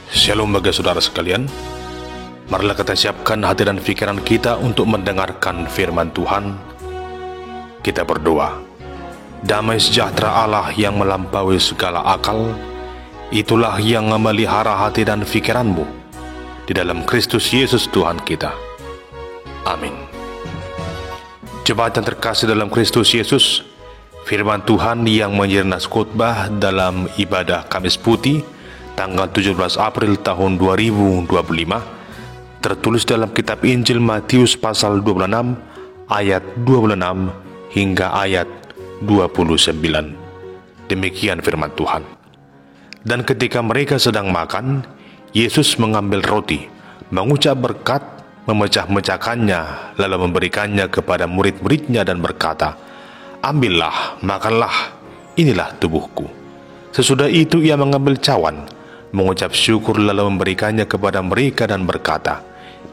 Shalom bagi saudara sekalian. Marilah kita siapkan hati dan pikiran kita untuk mendengarkan firman Tuhan. Kita berdoa. Damai sejahtera Allah yang melampaui segala akal, itulah yang memelihara hati dan pikiranmu di dalam Kristus Yesus Tuhan kita. Amin. Jemaat yang terkasih dalam Kristus Yesus, firman Tuhan yang menjadi nas khotbah dalam ibadah Kamis Putih tanggal 17 April tahun 2025 tertulis dalam kitab Injil Matius pasal 26 ayat 26 hingga ayat 29. Demikian firman Tuhan. Dan ketika mereka sedang makan, Yesus mengambil roti, mengucap berkat, memecah-mecahkannya, lalu memberikannya kepada murid-muridnya dan berkata, "Ambillah, makanlah, inilah tubuhku." Sesudah itu ia mengambil cawan, mengucap syukur lalu memberikannya kepada mereka dan berkata,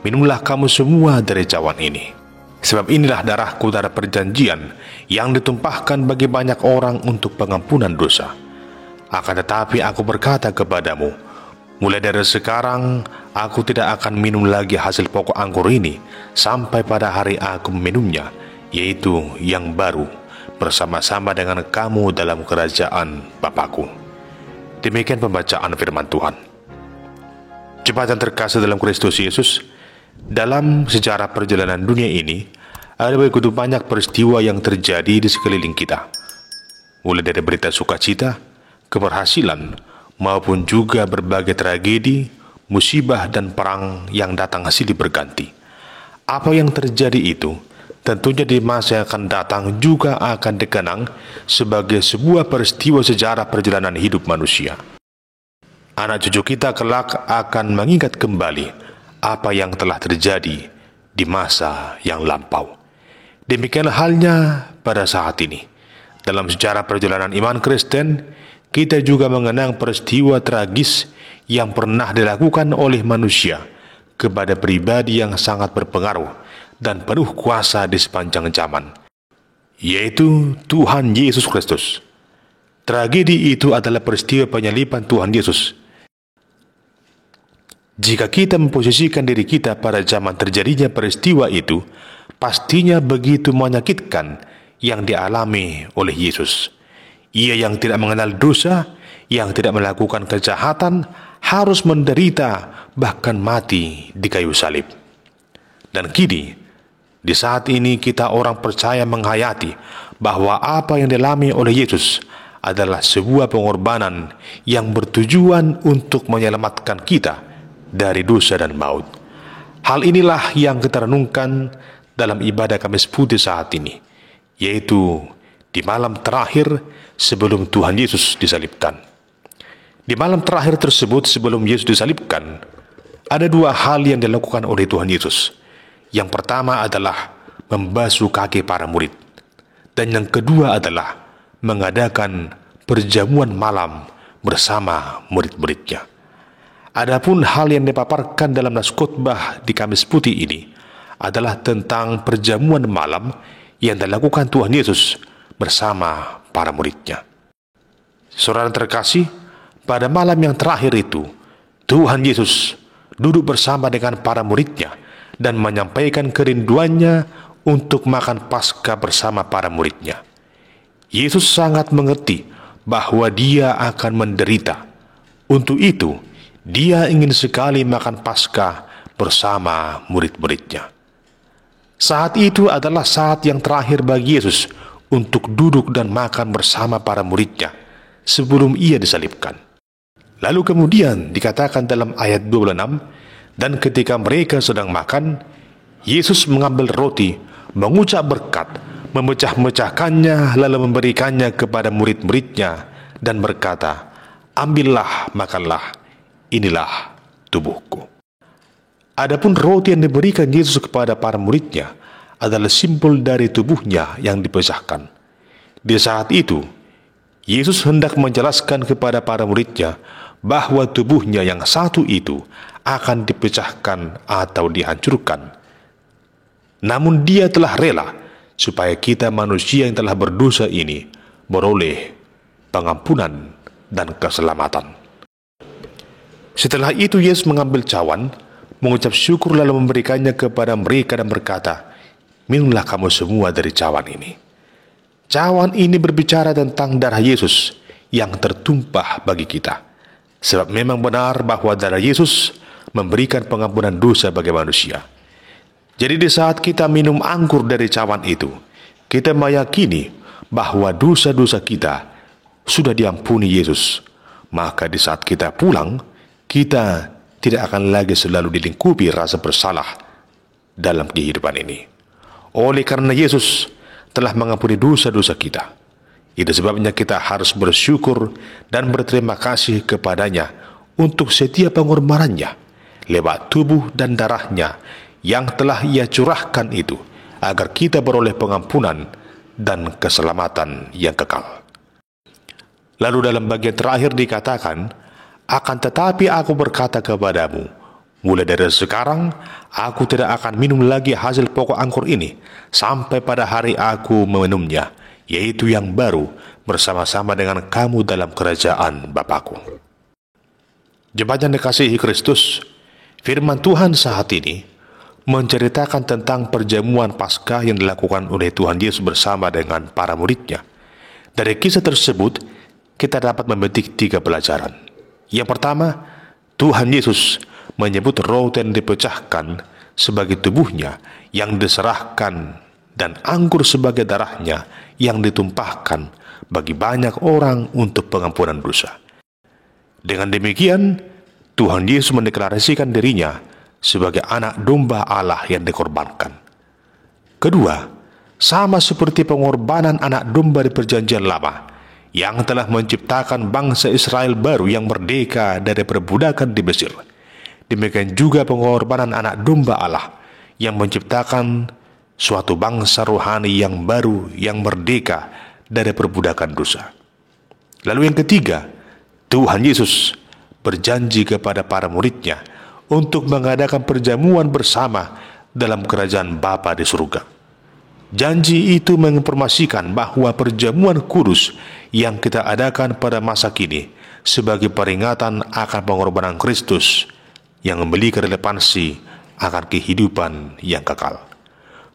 "Minumlah kamu semua dari cawan ini. Sebab inilah darahku, darah perjanjian yang ditumpahkan bagi banyak orang untuk pengampunan dosa. Akan tetapi aku berkata kepadamu, mulai dari sekarang aku tidak akan minum lagi hasil pokok anggur ini sampai pada hari aku meminumnya, yaitu yang baru, bersama-sama dengan kamu dalam kerajaan Bapakku." Demikian pembacaan firman Tuhan. Jemaat yang terkasih dalam Kristus Yesus, dalam sejarah perjalanan dunia ini, ada begitu banyak peristiwa yang terjadi di sekeliling kita. Mulai dari berita sukacita, keberhasilan, maupun juga berbagai tragedi, musibah, dan perang yang datang silih berganti. Apa yang terjadi itu, tentunya di masa yang akan datang juga akan dikenang sebagai sebuah peristiwa sejarah perjalanan hidup manusia. Anak cucu kita kelak akan mengingat kembali apa yang telah terjadi di masa yang lampau. Demikian halnya pada saat ini. Dalam sejarah perjalanan iman Kristen, kita juga mengenang peristiwa tragis yang pernah dilakukan oleh manusia kepada pribadi yang sangat berpengaruh dan penuh kuasa di sepanjang zaman, yaitu Tuhan Yesus Kristus. Tragedi itu adalah peristiwa penyaliban Tuhan Yesus. Jika kita memposisikan diri kita pada zaman terjadinya peristiwa itu, pastinya begitu menyakitkan yang dialami oleh Yesus. Ia yang tidak mengenal dosa, yang tidak melakukan kejahatan, harus menderita bahkan mati di kayu salib. Dan kini, di saat ini kita orang percaya menghayati bahwa apa yang dialami oleh Yesus adalah sebuah pengorbanan yang bertujuan untuk menyelamatkan kita dari dosa dan maut. Hal inilah yang kita renungkan dalam ibadah Kamis Putih saat ini, yaitu di malam terakhir sebelum Tuhan Yesus disalibkan. Di malam terakhir tersebut sebelum Yesus disalibkan, ada dua hal yang dilakukan oleh Tuhan Yesus. Yang pertama adalah membasuh kaki para murid, dan yang kedua adalah mengadakan perjamuan malam bersama murid-muridnya. Adapun hal yang dipaparkan dalam nas khotbah di Kamis Putih ini adalah tentang perjamuan malam yang dilakukan Tuhan Yesus bersama para muridnya. Saudara terkasih, pada malam yang terakhir itu, Tuhan Yesus duduk bersama dengan para muridnya dan menyampaikan kerinduannya untuk makan Paskah bersama para muridnya. Yesus sangat mengerti bahwa dia akan menderita. Untuk itu, dia ingin sekali makan Paskah bersama murid-muridnya. Saat itu adalah saat yang terakhir bagi Yesus untuk duduk dan makan bersama para muridnya sebelum ia disalibkan. Lalu kemudian dikatakan dalam ayat 26, "Dan ketika mereka sedang makan, Yesus mengambil roti, mengucap berkat, memecah-mecahkannya, lalu memberikannya kepada murid-muridnya dan berkata, 'Ambillah, makanlah, inilah tubuhku.'" Adapun roti yang diberikan Yesus kepada para muridnya adalah simbol dari tubuhnya yang dipecahkan. Di saat itu, Yesus hendak menjelaskan kepada para muridnya bahwa tubuhnya yang satu itu akan dipecahkan atau dihancurkan. Namun Dia telah rela supaya kita manusia yang telah berdosa ini beroleh pengampunan dan keselamatan. Setelah itu Yesus mengambil cawan, mengucap syukur lalu memberikannya kepada mereka dan berkata, "Minumlah kamu semua dari cawan ini. Cawan ini berbicara tentang darah Yesus yang tertumpah bagi kita. Sebab memang benar bahwa darah Yesus memberikan pengampunan dosa bagi manusia. Jadi di saat kita minum anggur dari cawan itu, kita meyakini bahwa dosa-dosa kita sudah diampuni Yesus. Maka di saat kita pulang, kita tidak akan lagi selalu dilingkupi rasa bersalah dalam kehidupan ini. Oleh karena Yesus telah mengampuni dosa-dosa kita, itu sebabnya kita harus bersyukur dan berterima kasih kepadanya untuk setiap pengorbanannya lewat tubuh dan darahnya yang telah Ia curahkan itu, agar kita beroleh pengampunan dan keselamatan yang kekal. Lalu dalam bagian terakhir dikatakan, "Akan tetapi aku berkata kepadamu, mulai dari sekarang aku tidak akan minum lagi hasil pokok anggur ini sampai pada hari aku meminumnya, yaitu yang baru bersama-sama dengan kamu dalam kerajaan Bapa-Ku." Jemaat yang dikasihi Kristus, firman Tuhan saat ini menceritakan tentang perjamuan Paskah yang dilakukan oleh Tuhan Yesus bersama dengan para murid-Nya. Dari kisah tersebut, kita dapat memetik 3 pelajaran. Yang pertama, Tuhan Yesus menyebut roti yang dipecahkan sebagai tubuhnya yang diserahkan dan anggur sebagai darahnya yang ditumpahkan bagi banyak orang untuk pengampunan dosa. Dengan demikian, Tuhan Yesus mendeklarasikan dirinya sebagai anak domba Allah yang dikorbankan. Kedua, sama seperti pengorbanan anak domba di perjanjian lama yang telah menciptakan bangsa Israel baru yang merdeka dari perbudakan di Mesir, demikian juga pengorbanan anak domba Allah yang menciptakan suatu bangsa rohani yang baru yang merdeka dari perbudakan dosa. Lalu yang ketiga, Tuhan Yesus berjanji kepada para murid-Nya untuk mengadakan perjamuan bersama dalam kerajaan Bapa di surga. Janji itu menginformasikan bahwa perjamuan kudus yang kita adakan pada masa kini sebagai peringatan akan pengorbanan Kristus yang memiliki relevansi akan kehidupan yang kekal.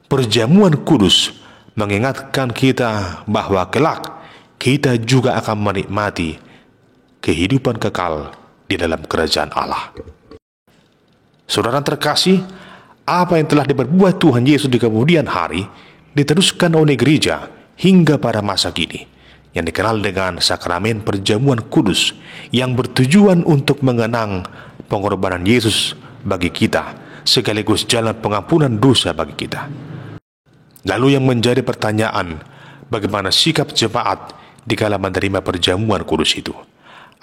Perjamuan kudus mengingatkan kita bahwa kelak kita juga akan menikmati kehidupan kekal di dalam kerajaan Allah. Saudara terkasih, apa yang telah diperbuat Tuhan Yesus di kemudian hari diteruskan oleh gereja hingga pada masa kini, yang dikenal dengan sakramen perjamuan kudus yang bertujuan untuk mengenang pengorbanan Yesus bagi kita sekaligus jalan pengampunan dosa bagi kita. Lalu yang menjadi pertanyaan, bagaimana sikap jemaat dikala menerima perjamuan kudus itu?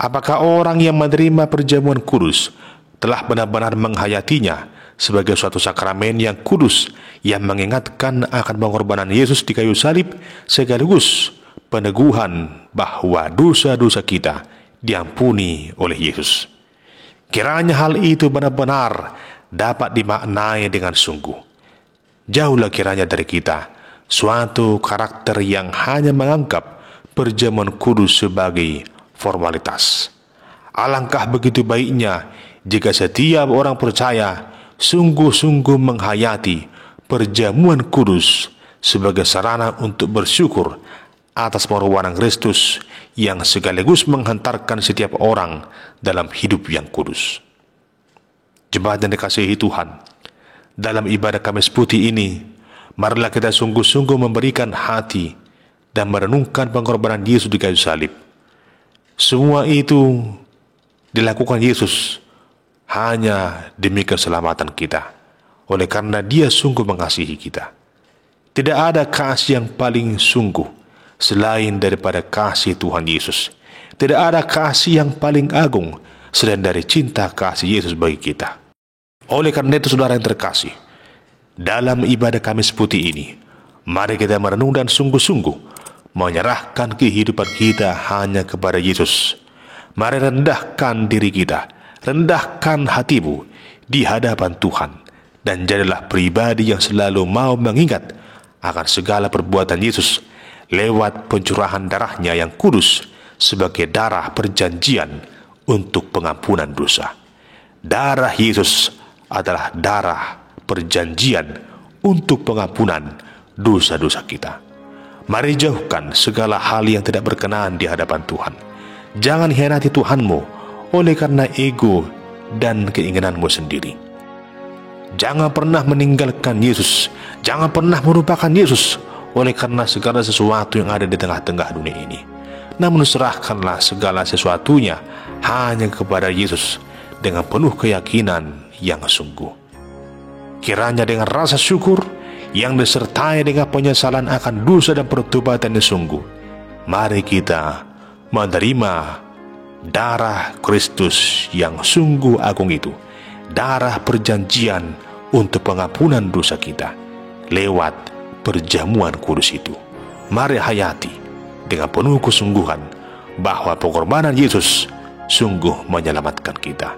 Apakah orang yang menerima perjamuan kudus telah benar-benar menghayatinya sebagai suatu sakramen yang kudus yang mengingatkan akan pengorbanan Yesus di kayu salib sekaligus peneguhan bahwa dosa-dosa kita diampuni oleh Yesus? Kiranya hal itu benar-benar dapat dimaknai dengan sungguh. Jauhlah kiranya dari kita suatu karakter yang hanya menganggap perjamuan kudus sebagai formalitas. Alangkah begitu baiknya jika setiap orang percaya sungguh-sungguh menghayati perjamuan kudus sebagai sarana untuk bersyukur atas pengorbanan Kristus yang sekaligus menghantarkan setiap orang dalam hidup yang kudus. Jemaat yang dikasihi Tuhan, dalam ibadah Kamis Putih ini, marilah kita sungguh-sungguh memberikan hati dan merenungkan pengorbanan Yesus di kayu salib. Semua itu dilakukan Yesus hanya demi keselamatan kita, oleh karena Dia sungguh mengasihi kita. Tidak ada kasih yang paling sungguh selain daripada kasih Tuhan Yesus. Tidak ada kasih yang paling agung selain dari cinta kasih Yesus bagi kita. Oleh karena itu, saudara yang terkasih, dalam ibadah Kamis Putih ini, mari kita merenung dan sungguh-sungguh menyerahkan kehidupan kita hanya kepada Yesus. Mari rendahkan diri kita, rendahkan hatimu di hadapan Tuhan, dan jadilah pribadi yang selalu mau mengingat akan segala perbuatan Yesus lewat pencurahan darahnya yang kudus sebagai darah perjanjian untuk pengampunan dosa. Darah Yesus adalah darah perjanjian untuk pengampunan dosa-dosa kita. Mari jauhkan segala hal yang tidak berkenan di hadapan Tuhan. Jangan hianati Tuhanmu oleh karena ego dan keinginanmu sendiri. Jangan pernah meninggalkan Yesus. Jangan pernah merupakan Yesus oleh karena segala sesuatu yang ada di tengah-tengah dunia ini. Namun serahkanlah segala sesuatunya hanya kepada Yesus dengan penuh keyakinan yang sungguh. Kiranya dengan rasa syukur yang disertai dengan penyesalan akan dosa dan pertobatan yang sungguh, mari kita menerima darah Kristus yang sungguh agung itu, darah perjanjian untuk pengampunan dosa kita lewat perjamuan kudus itu. Mari hayati dengan penuh kesungguhan bahwa pengorbanan Yesus sungguh menyelamatkan kita.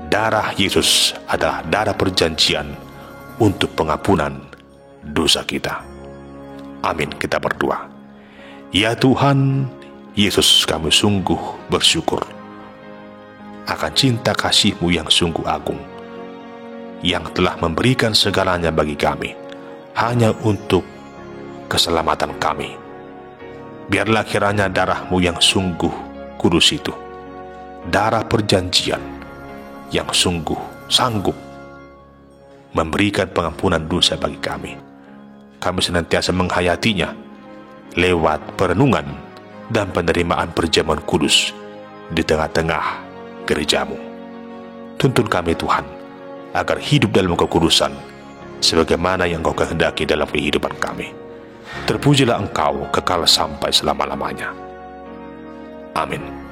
Darah Yesus adalah darah perjanjian untuk pengampunan dosa kita. Amin. Kita berdoa. Ya Tuhan Yesus, kami sungguh bersyukur akan cinta kasih-Mu yang sungguh agung, yang telah memberikan segalanya bagi kami hanya untuk keselamatan kami. Biarlah kiranya darah-Mu yang sungguh kudus itu, darah perjanjian yang sungguh sanggup memberikan pengampunan dosa bagi kami. Kami senantiasa menghayatinya lewat perenungan dan penerimaan perjamuan kudus di tengah-tengah gereja-Mu. Tuntun kami Tuhan, agar hidup dalam kekudusan sebagaimana yang Engkau kehendaki dalam kehidupan kami. Terpujilah Engkau kekal sampai selama-lamanya. Amin.